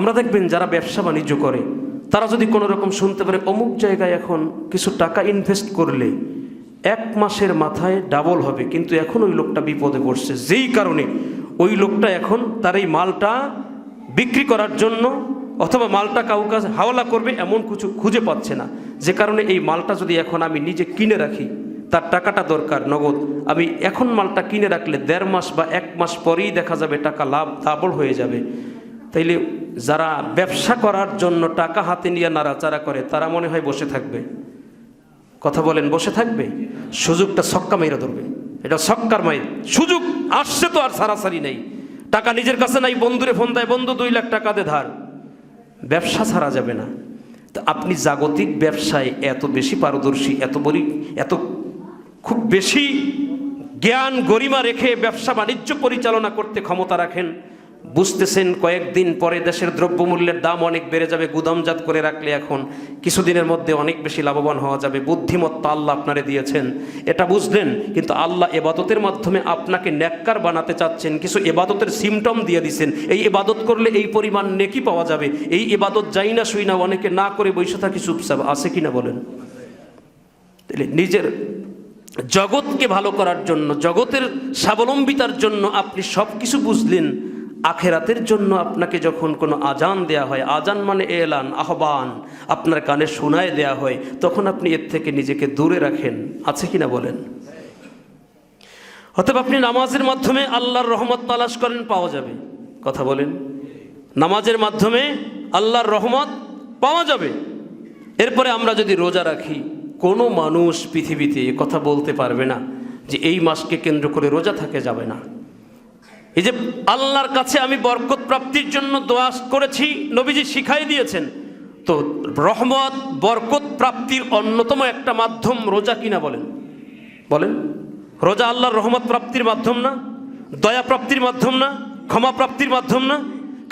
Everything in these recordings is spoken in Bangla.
আমরা দেখবেন যারা ব্যবসা বাণিজ্য করে তারা যদি কোনো রকম শুনতে পারে অমুক জায়গায় এখন কিছু টাকা ইনভেস্ট করলে 1 মাসের মাথায় ডাবল হবে, কিন্তু এখন ওই লোকটা বিপদে পড়ছে, যেই কারণে ওই লোকটা এখন তার এই মালটা বিক্রি করার জন্য অথবা মালটা কাউকে কাছে হাওলা করবে এমন কিছু খুঁজে পাচ্ছে না, যে কারণে এই মালটা যদি এখন আমি নিজে কিনে রাখি, তার টাকাটা দরকার নগদ, আমি এখন মালটা কিনে রাখলে 1.5 মাস বা 1 মাস পরেই দেখা যাবে টাকা লাভ ডাবল হয়ে যাবে। তাইলে যারা ব্যবসা করার জন্য টাকা হাতে নিয়ে নাড়াচাড়া করে তারা মনে হয় বসে থাকবে? কথা বলেন, বসে থাকবে? সুযোগটা ছক্কা মেরে ধরবে, এটা ছক্কার মাইর, সুযোগ আসছে তো আর সারাসারি নেই। টাকা নিজের কাছে নাই, বন্ধুরে ফোন দেয়, বন্ধু 2 লাখ টাকা দে ধার। ব্যবসা ছাড়া যাবে না। তো আপনি জাগতিক ব্যবসায় এত বেশি পারদর্শী, এত খুব বেশি জ্ঞান গরিমা রেখে ব্যবসা বাণিজ্য পরিচালনা করতে ক্ষমতা রাখেন, বুঝতেছেন কয়েকদিন পরে দেশের দ্রব্যমূল্যের দাম অনেক বেড়ে যাবে, গুদামজাত করে রাখলে এখন কিছুদিনের মধ্যে অনেক বেশি লাভবান হওয়া যাবে। বুদ্ধিমত্তা আল্লাহ আপনারে দিয়েছেন, এটা বুঝলেন, কিন্তু আল্লাহ এবাদতের মাধ্যমে আপনাকে নেককার বানাতে চাচ্ছেন। কিছু এবাদতের সিমটম দিয়ে দিচ্ছেন, এই এবাদত করলে এই পরিমাণ নেকি পাওয়া যাবে। এই এবাদত যাই না শুই না অনেকে না করে বসে থাকি চুপচাপ, আছে কিনা বলেন? তাহলে নিজের জগৎকে ভালো করার জন্য, জগতের স্বাবলম্বিতার জন্য আপনি সব কিছু বুঝলেন, আখেরাতের জন্য আপনাকে যখন কোনো আজান দেয়া হয়, আজান মানে এলান, আহ্বান, আপনার কানে শোনায় দেয়া হয়, তখন আপনি এর থেকে নিজেকে দূরে রাখেন, আছে কিনা বলেন? অতএব আপনি নামাজের মাধ্যমে আল্লাহর রহমত তালাশ করেন, পাওয়া যাবে। কথা বলেন, নামাজের মাধ্যমে আল্লাহর রহমত পাওয়া যাবে। এরপরে আমরা যদি রোজা রাখি, কোনো মানুষ পৃথিবীতে কথা বলতে পারবে না যে এই মাসকে কেন্দ্র করে রোজা থাকে যাবে না। এই যে আল্লাহর কাছে আমি বরকত প্রাপ্তির জন্য দোয়া করেছি, নবীজি শিখাই দিয়েছেন, তো রহমত বরকত প্রাপ্তির অন্যতম একটা মাধ্যম রোজা কিনা বলেন? বলেন, রোজা আল্লাহর রহমত প্রাপ্তির মাধ্যম না? দয়া প্রাপ্তির মাধ্যম না? ক্ষমা প্রাপ্তির মাধ্যম না?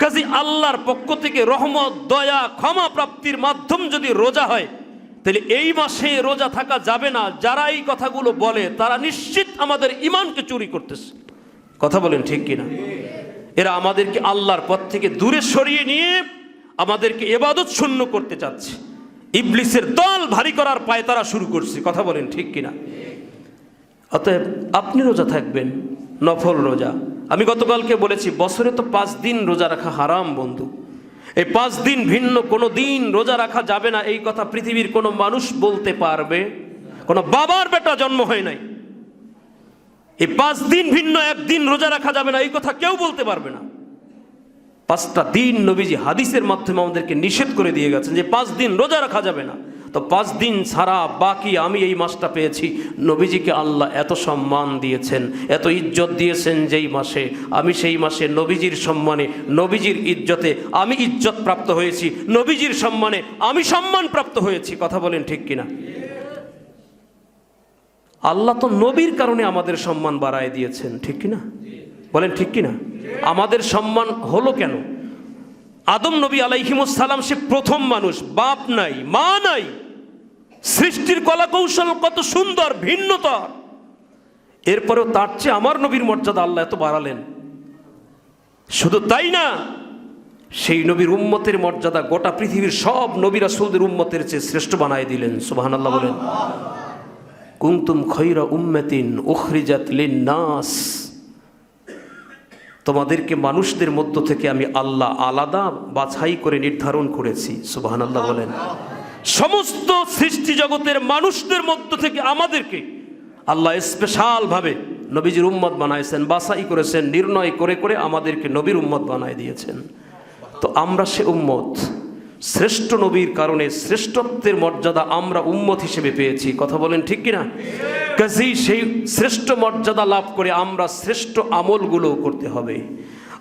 কাজে আল্লাহর পক্ষ থেকে রহমত, দয়া, ক্ষমা প্রাপ্তির মাধ্যম যদি রোজা হয়, তাহলে এই মাসে রোজা থাকা যাবে না। যারা এই কথাগুলো বলে তারা নিশ্চিত আমাদের ঈমানকে চুরি করতেছে। কথা বলেন, ঠিক কিনা? এরা আমাদেরকে আল্লাহর পথ থেকে দূরে সরিয়ে নিয়ে আমাদেরকে ইবাদত শূন্য করতে চাচ্ছে। ইবলিসের দল ভারী করার পায়তারা শুরু করছে। কথা বলেন, ঠিক কিনা? অতএব আপনি রোজা থাকবেন, নফল রোজা। আমি গতকালকে বলেছি, বছরে তো 5 দিন রোজা রাখা হারাম বন্ধু। এই 5 দিন ভিন্ন কোনো দিন রোজা রাখা যাবে না, এই কথা পৃথিবীর কোনো মানুষ বলতে পারবে? কোনো বাবার বেটা জন্ম হয় নাই এই 5 দিন ভিন্ন একদিন রোজা রাখা যাবে না, এই কথা কেউ বলতে পারবে না। 5টা দিন নবীজি হাদিসের মাধ্যমে আমাদেরকে নিষেধ করে দিয়ে গেছেন যে 5 দিন রোজা রাখা যাবে না। তো 5 দিন ছাড়া বাকি আমি এই মাসটা পেয়েছি। নবীজিকে আল্লাহ এত সম্মান দিয়েছেন, এত ইজ্জত দিয়েছেন, যেই মাসে আমি সেই মাসে নবীজির সম্মানে, নবীজির ইজ্জতে আমি ইজ্জত প্রাপ্ত হয়েছি, নবীজির সম্মানে আমি সম্মান প্রাপ্ত হয়েছি। কথা বলেন, ঠিক কিনা? আল্লাহ তো নবীর কারণে আমাদের সম্মান বাড়ায় দিয়েছেন, ঠিক কিনা? বলেন, ঠিক কিনা? আমাদের সম্মান হলো কেন? আদম নবী আলাইহিমুস সালাম সে প্রথম মানুষ, বাপ নাই, মা নাই, সৃষ্টির কলা কৌশল কত সুন্দর, ভিন্নতা। এরপরেও তার চেয়ে আমার নবীর মর্যাদা আল্লাহ এত বাড়ালেন। শুধু তাই না, সেই নবীর উম্মতের মর্যাদা গোটা পৃথিবীর সব নবী রাসূলদের উম্মতের চেয়ে শ্রেষ্ঠ বানায় দিলেন। সুবহানাল্লাহ বলেন। কুনতুম খায়রা উম্মাতিন উখরিজাত লিন-নাস, তোমাদেরকে মানুষদের মধ্য থেকে আমি আল্লাহ আলাদা বাছাই করে নির্ধারণ করেছি। সুবহানাল্লাহ বলেন। সমস্ত সৃষ্টি জগতের মানুষদের মধ্য থেকে আমাদেরকে আল্লাহ স্পেশাল ভাবে নবীজির উম্মত বানাইছেন, বাছাই করেছেন, নির্ণয় করে করে আমাদেরকে নবীর উম্মত বানায় দিয়েছেন। তো আমরা সে উম্মত, শ্রেষ্ঠ নবীর কারণে শ্রেষ্ঠত্বের মর্যাদা আমরা উম্মত হিসেবে পেয়েছি। কথা বলেন, ঠিক কিনা? কাজেই সেই শ্রেষ্ঠ মর্যাদা লাভ করে আমরা শ্রেষ্ঠ আমলগুলো করতে হবে।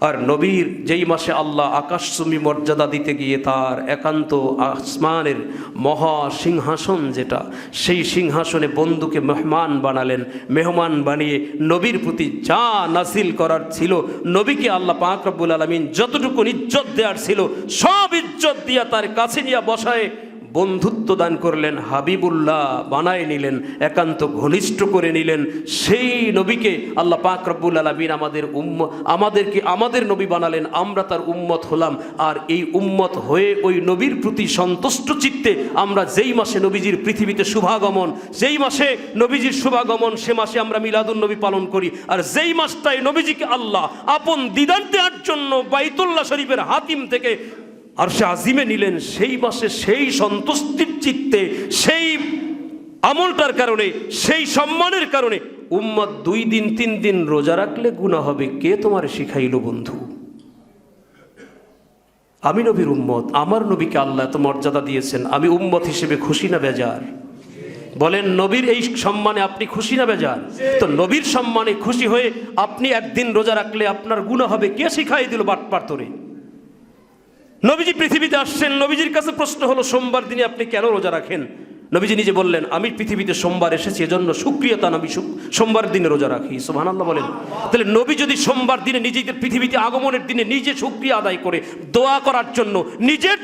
আর নবীর যেই মাসে আল্লাহ আকাশচুম্বী মর্যাদা দিতে গিয়ে তার একান্ত আসমানের মহা সিংহাসন যেটা, সেই সিংহাসনে বন্ধুকে মেহমান বানালেন। মেহমান বানিয়ে নবীর প্রতি যা নাসিল করার ছিল, নবীকে আল্লাহ পাক রব্বুল আলামিন যতটুকু ইজ্জত দেওয়ার ছিল সব ইজ্জত দিয়া তার কাছে নিয়ে বসায় বন্ধুত্ব দান করলেন, হাবিবুল্লাহ বানায় নিলেন, একান্ত ঘনিষ্ঠ করে নিলেন। সেই নবীকে আল্লাহ পাক রব্বুল আলামিন আমাদের নবী বানালেন, আমরা তার উম্মত হলাম। আর এই উম্মত হয়ে ওই নবীর প্রতি সন্তুষ্ট চিত্তে আমরা যেই মাসে নবীজির পৃথিবীতে শুভাগমন, যেই মাসে নবীজির শুভাগমন, সে মাসে আমরা মিলাদুন নবী পালন করি। আর যেই মাসটায় নবীজিকে আল্লাহ আপন দিদার দেওয়ার জন্য বাইতুল্লাহ শরীফের হাতিম থেকে আরশে আজিমে নিলেন, সেই মাসে সেই সন্তুষ্টির চিত্তে, সেই আমলটার কারণে, সেই সম্মানের কারণে উম্মত 2 দিন 3 দিন রোজা রাখলে গুনাহ হবে। কে তোমার শিখাইল বন্ধু? আমি নবীর উম্মত, আমার নবীকে আল্লাহ এত মর্যাদা দিয়েছেন, আমি উম্মত হিসেবে খুশি না বেজার? বলেন, নবীর এই সম্মানে আপনি খুশি না বেজার? তো নবীর সম্মানে খুশি হয়ে আপনি একদিন রোজা রাখলে আপনার গুনাহ হবে, কে শিখাই দিল বাটপার তোরে? নবীজি পৃথিবীতে আসছেন, নবীজির কাছে প্রশ্ন হলো সোমবার দিনে আপনি কেন রোজা রাখেন? নবীজি নিজে বললেন, আমি পৃথিবীতে সোমবার এসেছি, এজন্য শুকরিয়াতান আমি সোমবার দিনে রোজা রাখি। সুবহানাল্লাহ বলেন। তাহলে নবী যদি সোমবার দিনে নিজেদের পৃথিবীতে আগমনের দিনে নিজে শুকরিয়া আদায় করে দোয়া করার জন্য নিজের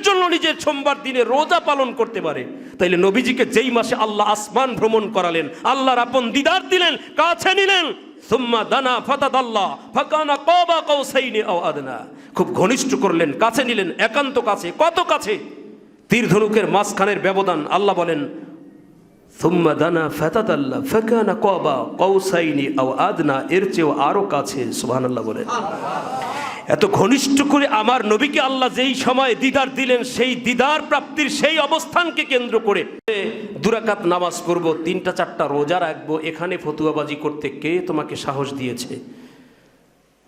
সোমবার দিনে রোজা পালন করতে পারে, তাইলে নবীজিকে যেই মাসে আল্লাহ আসমান ভ্রমণ করালেন, আল্লাহর আপন দিদার দিলেন, কাছে নিলেন, সুম্মা দানা ফাতাদাল্লাহ ফাকানা কাবা কাউসাইনি আও আদনা, খুব ঘনিষ্ঠ করলেন, কাছে নিলেন, একান্ত কাছে। কত কাছে? তীর ধনুকের মাঝখানের ব্যবধান। আল্লাহ বলেন, সুম্মা দানা ফাতাদাল্লাহ ফাকানা কাবা কাউসাইনি আও আদনা, এর চেয়েও আরো কাছে। সুবহানাল্লাহ বলেন। এত ঘনিষ্ঠ করে আমার নবীকে আল্লাহ যেই সময় দিদার দিলেন, সেই দিদার প্রাপ্তির সেই অবস্থানকে কেন্দ্র করে 2 রাকাত নামাজ পড়ব, 3টা-4টা রোজা রাখবো, এখানে ফতুয়াবাজি করতে কে তোমাকে সাহস দিয়েছে?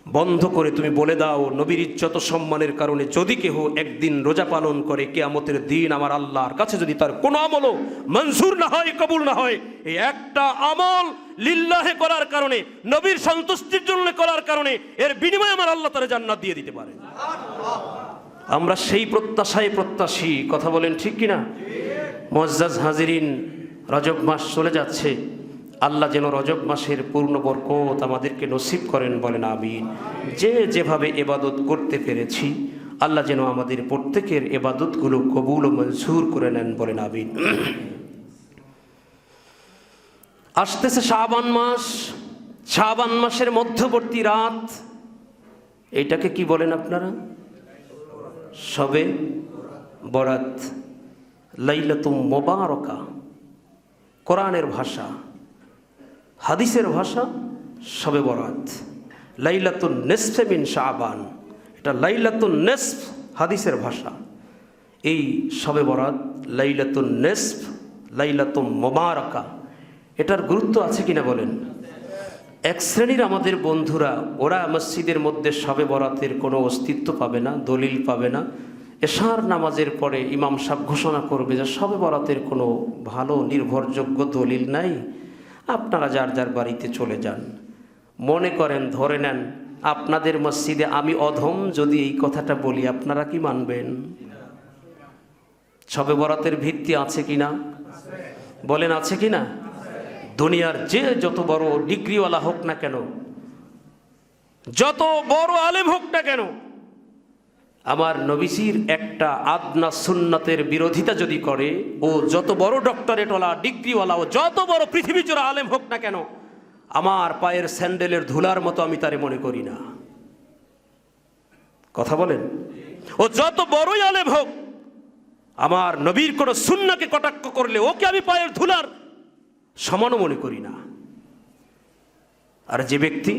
বন্ধ করে তুমি বলে দাও, নবীর ইজ্জত সম্মানের কারণে যদি কেহ একদিন রোজা পালন করে, কিয়ামতের দিন আমার আল্লাহর কাছে যদি তার কোনো আমলও মঞ্জুর না হয়, কবুল না হয়, এই একটা আমল লিল্লাহে করার কারণে, নবীর সন্তুষ্টির জন্য করার কারণে, এর বিনিময়ে আমার আল্লাহ তাআলা জান্নাত দিয়ে দিতে পারে। আমরা সেই প্রত্যাশায় প্রত্যাশী। কথা বলেন ঠিক কিনা? মুআজ্জাজ হাজিরিন, রজব মাস চলে যাচ্ছে। আল্লাহ যেন রজব মাসের পূর্ণ বরকত আমাদেরকে নসিব করেন, বলেন আমিন। যে যেভাবে ইবাদত করতে পেরেছি, আল্লাহ যেন আমাদের প্রত্যেকের ইবাদতগুলো কবুল ও মঞ্জুর করে নেন, বলেন আমিন। আসতেছে শাবান মাস। শাবান মাসের মধ্যবর্তী রাত, এইটাকে কি বলেন আপনারা? শবে বরাত, লাইলাতুম মুবারাকা। কোরআনের ভাষা, হাদিসের ভাষা শবে বরাত। লাইলাতুন নিসফে মিন শাবান, এটা লাইলাতুন নিসফ হাদিসের ভাষা। এই শবে বরাত, লাইলাতুন নিসফ, লাইলাতুম মুবারাকা, এটার গুরুত্ব আছে কিনা বলেন? এক শ্রেণীর আমাদের বন্ধুরা, ওরা মসজিদের মধ্যে শবে বরাতের কোনো অস্তিত্ব পাবে না, দলিল পাবে না। এশার নামাজের পরে ইমাম সাহেব ঘোষণা করবে যে শবে বরাতের কোনো ভালো নির্ভরযোগ্য দলিল নাই, আপনারা যার যার বাড়িতে চলে যান। মনে করেন, ধরে নেন আপনাদের মসজিদে আমি অধম যদি এই কথাটা বলি, আপনারা কি মানবেন? শবে বরাতের ভিত্তি আছে কিনা বলেন? আছে কিনা? দুনিয়ার যে যত বড় ডিগ্রিওয়ালা হোক না কেন, যত বড় আলেম হোক না কেন, আমার নবীজির একটা আদনা সুন্নাতের বিরোধিতা যদি করে, ও যত বড় ডক্টরেটওয়ালা, ডিগ্রিওয়ালা, ও যত বড় পৃথিবী জোড়া আলেম হোক না কেন, আমার পায়ের স্যান্ডেলের ধুলার মতো আমি তারে মনে করি না। কথা বলেন? ও যত বড়ই আলেম হোক, আমার নবীর কোন সুন্নাহকে কটাক্ষ করলে ওকে আমি পায়ের ধুলার সমানও মনে করি না। আর যে ব্যক্তি,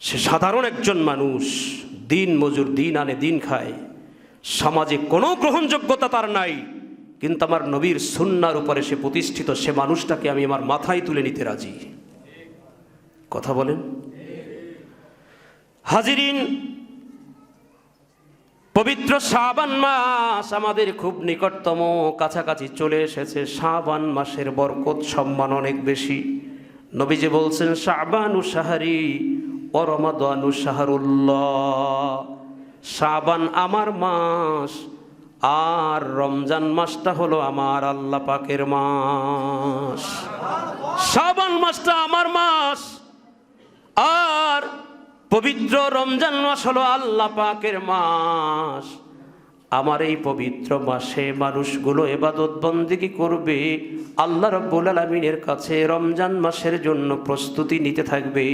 সে সাধারণ একজন মানুষ, দিন মজুর, দিন আনে দিন খায়, সমাজে কোনো গ্রহণযোগ্যতা তার নাই, কিন্তু আমার নবীর সুন্নাহর উপরে সে প্রতিষ্ঠিত, সে মানুষটাকে আমি আমার মাথায় তুলে নিতে রাজি। কথা বলেন? হাজিরিন, পবিত্র শাবান মাস আমাদের খুব নিকটতম, কাছাকাছি চলে এসেছে। শাবান মাসের বরকত সম্মান অনেক বেশি। নবীজি বলছেন, শাবানু শাহরি ও রমাদানু শাহরুল্লাহ। শাবান আমার মাস, আর রমজান মাসটা হলো আমার আল্লাহ পাকের মাস। শাবান মাসটা আমার মাস, আর পবিত্র রমজান মাস হলো আল্লাহ পাকের মাস। আমার এই পবিত্র মাসে মানুষগুলো ইবাদত বন্দেগী করবে, আল্লাহ রাব্বুল আলামিনের কাছে রমজান মাসের জন্য প্রস্তুতি নিতে থাকবে।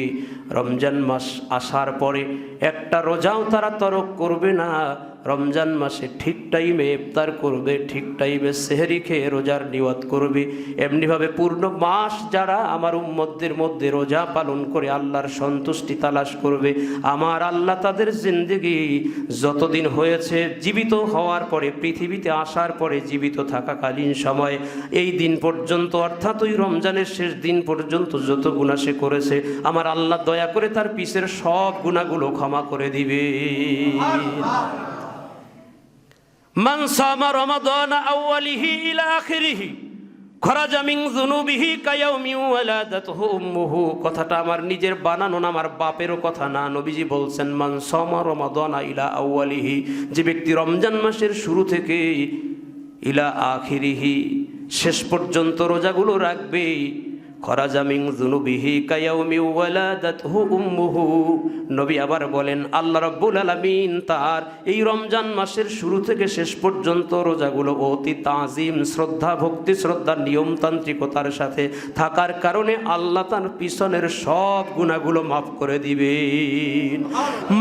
রমজান মাস আসার পরে একটা রোজাও তারা তরক করবে না। রমজান মাসে ঠিক টাইমে ইফতার করবে, ঠিক টাইমে সেহরি খেয়ে রোজার নিয়ত করবে। এমনিভাবে পূর্ণ মাস যারা আমার উম্মতদের মধ্যে রোজা পালন করে আল্লাহর সন্তুষ্টি তালাশ করবে, আমার আল্লাহ তাদের জিন্দেগি যতদিন হয়েছে, জীবিত হওয়ার পরে, পৃথিবীতে আসার পরে, জীবিত থাকাকালীন সময় এই দিন পর্যন্ত, অর্থাৎ ওই রমজানের শেষ দিন পর্যন্ত যত গুনাহ সে করেছে, আমার আল্লাহ দয়া করে তার পিছের সব গুনাহগুলো ক্ষমা করে দিবে। মান সামা রমাদানা আউয়ালিহি ইলা আখিরিহি খরাজা মিন যুনুবিহি কায়াউমি ওয়ালাদাতহু উম্মুহু। কথাটা আমার নিজের বানানো না, আমার বাপেরও কথা না। নবীজি বলছেন মান সামা রমাদানা ইলা আউয়ালিহি, যে ব্যক্তি রমজান মাসের শুরু থেকে ইলা আখিরিহি শেষ পর্যন্ত রোজাগুলো রাখবে, খরাজা মিন যুনুবিহি কায়াউমি ওয়ালাদাতহু উম্মুহু। নবী আবার বলেন আল্লাহ রাব্বুল আলামিন তার এই রমজান মাসের শুরু থেকে শেষ পর্যন্ত রোজাগুলো অতি তাজিম, শ্রদ্ধা, ভক্তি, শ্রদ্ধা, নিয়মতান্ত্রিকতার সাথে থাকার কারণে আল্লাহ তার পিছনের সব গুনাহগুলো মাফ করে দিবেন।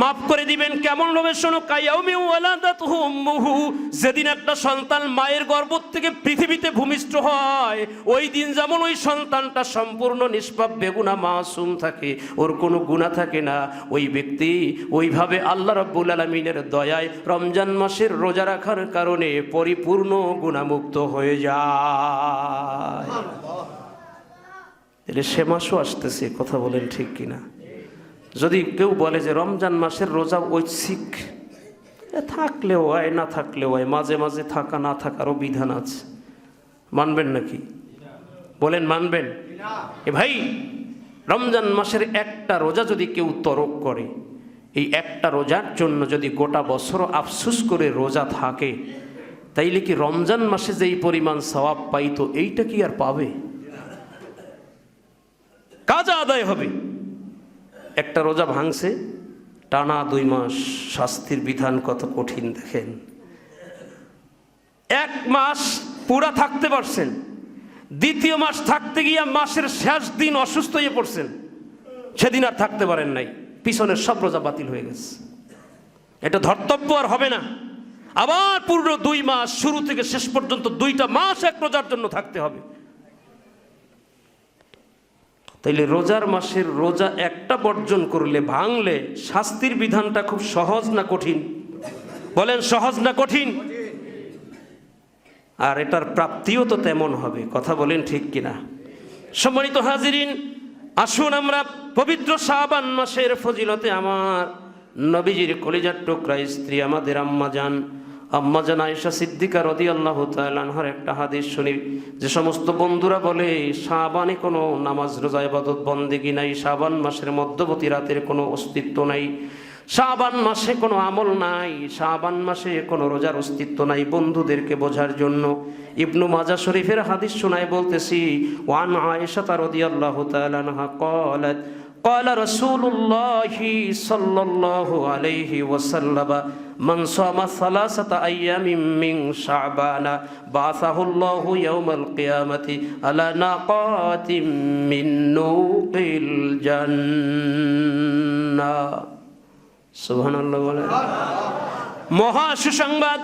মাফ করে দিবেন কেমন ভাবে? শোনো, কায়াউমি ওয়ালাদাতহু উম্মুহু, যেদিন একটা সন্তান মায়ের গর্ভ থেকে পৃথিবীতে ভূমিষ্ঠ হয়, ওই দিন যেমন ওই সন্তানটা সম্পূর্ণ নিষ্পাপ, বেগুনাহ, মাসুম থাকে, ওর কোনো গুনাহ থাকে না, ওই ব্যক্তি ওইভাবে আল্লাহ রাব্বুল আলামিনের দয়ায় রমজান মাসের রোজা রাখার কারণে পরিপূর্ণ গুনাহমুক্ত হয়ে যায়। তাহলে সে মাসও আসতেছে, কথা বলেন ঠিক কিনা? যদি কেউ বলে যে রমজান মাসের রোজা ঐচ্ছিক, থাকলেও হয়, না থাকলেও হয়, মাঝে মাঝে থাকা না থাকারও বিধান আছে, মানবেন নাকি? বলেন মানবেন? এ ভাই, রমজান মাসের একটা রোজা যদি কেউ তরক করে, এই একটা রোজার জন্য যদি গোটা বছর আফসোস করে রোজা থাকে, তাইলে কি রমজান মাসে যেই পরিমাণ সওয়াব পাইতো এইটা কি আর পাবে? কাজা আদায় হবে। একটা রোজা ভাঙছে, টানা 2 মাস, শাস্তির বিধান কত কঠিন দেখেন। 1 মাস পুরা থাকতে পারছেন, দ্বিতীয় মাস থাকতে গিয়ে মাসের শেষ দিন অসুস্থ হয়ে পড়ছেন, সেদিন আর থাকতে পারেন নাই, পিছনের সব রোজা বাতিল হয়ে গেছে। এটা ধর্তব্য আর হবে না। আবার পুরো 2 মাস শুরু থেকে শেষ পর্যন্ত 2টা মাস এক রোজার জন্য থাকতে হবে। তাইলে রোজার মাসের রোজা একটা বর্জন করলে, ভাঙলে, শাস্তির বিধানটা খুব সহজ না কঠিন? বলেন সহজ না কঠিন? আর এটার প্রাপ্তিও তো তেমন হবে, কথা বলেন ঠিক কিনা? সম্মানিত হাজিরিন, আসুন আমরা পবিত্র শাবান মাসের ফজিলতে আমার নবীজির কলিজার টুকরা স্ত্রী আমাদের আম্মা জান আয়েশা সিদ্দিকা রাদিয়াল্লাহু তাআলা আনহার একটা হাদিস শুনি। যে সমস্ত বন্ধুরা বলে শাবানে কোনো নামাজ, রোজা, ইবাদত, বন্দেগী নাই, শাবান মাসের মধ্যবর্তী রাতের কোনো অস্তিত্ব নাই, শাবান মাসে কোনো আমল নাই, শাবান মাসে কোনো রোজার অস্তিত্ব নাই, বন্ধুদেরকে বোঝার জন্য ইবনু মাজাহ শরীফের হাদিস শোনায় বলতেছি, ওয়ান আয়েশা রাদিয়াল্লাহু তাআলা আনহা ক্বালাত قال رسول الله صلى الله عليه وسلم من صام 3 أيام من شعبان بعثه الله يوم القيامة على ناقات من نوق الجنة সুবহানাল্লাহ। বলেন মহা সুসংবাদ।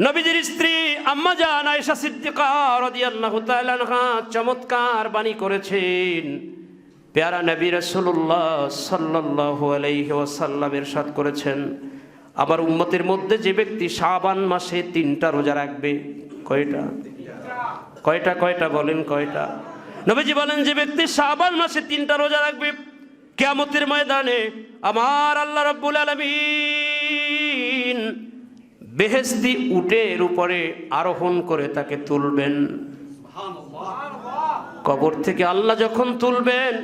নবীজির স্ত্রী আম্মা জান আয়েশা সিদ্দিকা রাদিয়াল্লাহু তাআলা আনহা চমৎকার বাণী করেছেন। প্যারা নবী রাসূলুল্লাহ সাল্লাল্লাহু আলাইহি ওয়াসাল্লাম ইরশাদ করেছেন, আমার উম্মতের মধ্যে যে ব্যক্তি শাবান মাসে 3টা রোজা রাখবে, কয়টা বলেন কয়টা? নবীজি বলেন যে ব্যক্তি শাবান মাসে 3টা রোজা রাখবে, কিয়ামতের ময়দানে আমার আল্লাহ রাব্বুল আলামিন বেহেশতি উটের উপরে আরোহণ করে তাকে তুলবেন। কবর থেকে আল্লাহ যখন তুলবেন,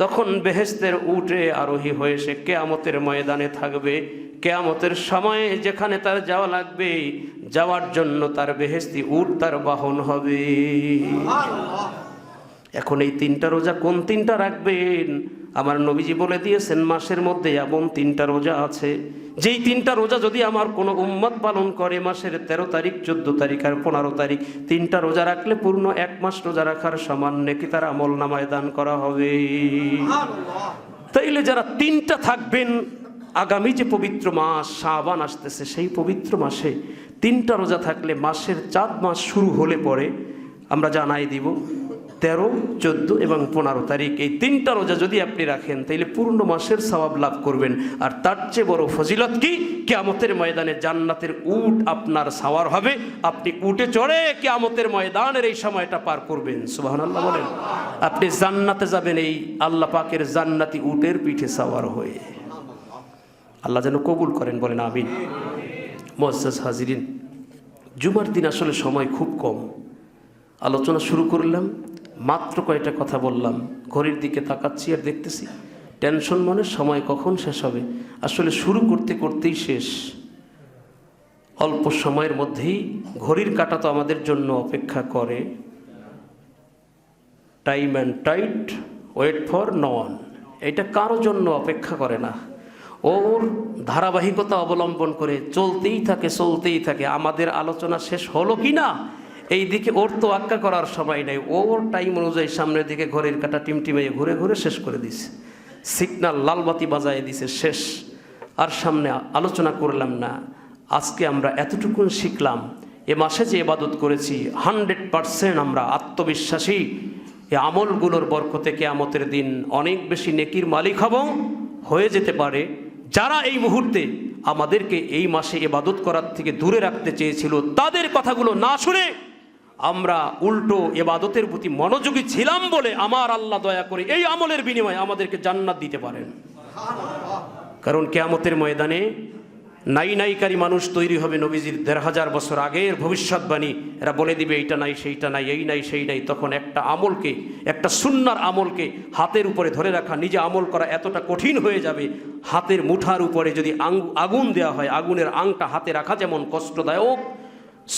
তখন বেহেশতের উটে আরোহী হয়ে সে কিয়ামতের ময়দানে থাকবে। কিয়ামতের সময়ে যেখানে তার যাওয়া লাগবে, যাওয়ার জন্য তার বেহেশতি উট তার বাহন হবে। এখন এই 3টা রোজা কোন 3টা রাখবেন? আমার নবীজি বলে দিয়েছেন মাসের মধ্যে এমন 3টা রোজা আছে, যেই 3টা রোজা যদি আমার কোনো উম্মত পালন করে মাসের 13 তারিখ, 14 তারিখ আর 15 তারিখ, 3টা রোজা রাখলে পূর্ণ 1 মাস রোজা রাখার সমান নেকি তার আমল নামায় দান করা হবে। তাইলে যারা 3টা থাকবেন, আগামী যে পবিত্র মাস শাবান আসতেছে, সেই পবিত্র মাসে 3টা রোজা থাকলে মাসের 4 মাস শুরু হলে পরে আমরা জানাই দিব 13, 14 এবং 15 তারিখ এই 3টা রোজা যদি আপনি রাখেন তাইলে পূর্ণ মাসের সওয়াব লাভ করবেন। আর তার চেয়ে বড় ফজিলত কি, কিয়ামতের ময়দানে জান্নাতের উট আপনার সাওয়ার হবে, আপনি উটে চড়ে কিয়ামতের ময়দানের এই সময়টা পার করবেন। সুবহানাল্লাহ বলেন। আপনি জান্নাতে যাবেন এই আল্লাহ পাকের জান্নাতি উটের পিঠে সাওয়ার হয়ে। আল্লাহ যেন কবুল করেন, বলেন আমিন। মুআজ্জাজ হাজিরিন, জুমার দিন আসলে সময় খুব কম, আলোচনা শুরু করলাম, মাত্র কয়টা কথা বললাম, ঘড়ির দিকে তাকাচ্ছি আর দেখতেছি টেনশন মনে, সময় কখন শেষ হবে। আসলে শুরু করতে করতেই শেষ, অল্প সময়ের মধ্যেই ঘড়ির কাঁটা তো আমাদের জন্য অপেক্ষা করে। Time and tide wait for no one, এটা কারো জন্য অপেক্ষা করে না, ওর ধারাবাহিকতা অবলম্বন করে চলতেই থাকে। আমাদের আলোচনা শেষ হলো কি না এই দিকে ওর তো আক্কা করার সময় নেই, ওর টাইম অনুযায়ী সামনের দিকে ঘড়ির কাঁটা টিমটিমাইয়ে ঘুরে ঘুরে শেষ করে দিছে, সিগন্যাল লালবাতি বাজায় দিছে, শেষ। আর সামনে আলোচনা করলাম না। আজকে আমরা এতটুকু শিখলাম, এ মাসে যে ইবাদত করেছি 100% আমরা আত্মবিশ্বাসী, এই আমলগুলোর বরকতে কিয়ামতের দিন অনেক বেশি নেকির মালিক হয়ে যেতে পারে। যারা এই মুহূর্তে আমাদেরকে এই মাসে ইবাদত করার থেকে দূরে রাখতে চেয়েছিল, তাদের কথাগুলো না শুনে আমরা উল্টো ইবাদতের প্রতি মনোযোগী ছিলাম বলে আমার আল্লাহ দয়া করে এই আমলের বিনিময়ে আমাদেরকে জান্নাত দিতে পারেন। কারণ কিয়ামতের ময়দানে নাইকারী মানুষ তৈরি হবে নবীজির 1500 বছর আগের ভবিষ্যৎবাণী। এরা বলে দিবে এইটা নাই, সেইটা নাই, এই নাই, সেই নাই। তখন একটা আমলকে, একটা সুন্নার আমলকে হাতের উপরে ধরে রাখা, নিজে আমল করা এতটা কঠিন হয়ে যাবে, হাতের মুঠার উপরে যদি আগুন দেওয়া হয়, আগুনের আংটা হাতে রাখা যেমন কষ্টদায়ক,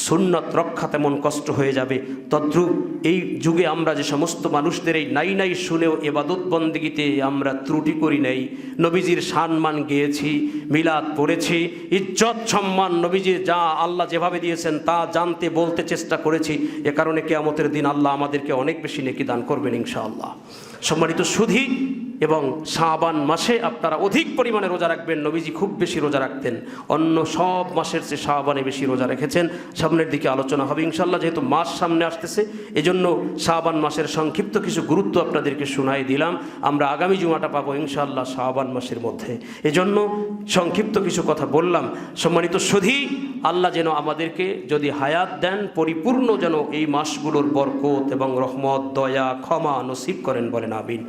সুন্নাত রক্ষা তেমন কষ্ট হয়ে যাবে। তদ্রূপ এই যুগে আমরা যে সমস্ত মানুষদের এই নাই শুনেও ইবাদত বন্দেগীতে আমরা ত্রুটি করি নাই, নবীজির সম্মান গেয়েছি, মিলাদ পড়েছি, ইজ্জত সম্মান নবীজির যা আল্লাহ যেভাবে দিয়েছেন তা জানতে বলতে চেষ্টা করেছি, এ কারণে কিয়ামতের দিন আল্লাহ আমাদেরকে অনেক বেশি নেকি দান করবেন ইনশাআল্লাহ। সম্মানিত সুধী, এবং শাবান মাসে আপনারা অধিক পরিমাণে রোজা রাখবেন। নবীজি খুব বেশি রোজা রাখতেন, অন্য সব মাসের চেয়ে শাবানে বেশি রোজা রেখেছেন। সামনের দিকে আলোচনা হবে ইনশাআল্লাহ, যেহেতু মাস সামনে আসতেছে এজন্য শাবান মাসের সংক্ষিপ্ত কিছু গুরুত্ব আপনাদেরকে শোনাই দিলাম। আমরা আগামী জুমাটা পাবো ইনশাআল্লাহ শাবান মাসের মধ্যে, এজন্য সংক্ষিপ্ত কিছু কথা বললাম। সম্মানিত সুধী, আল্লাহ যেন আমাদেরকে যদি হায়াত দেন পরিপূর্ণ যেন এই মাসগুলোর বরকত এবং রহমত, দয়া, ক্ষমা নসিব করেন, বলেন আমিন।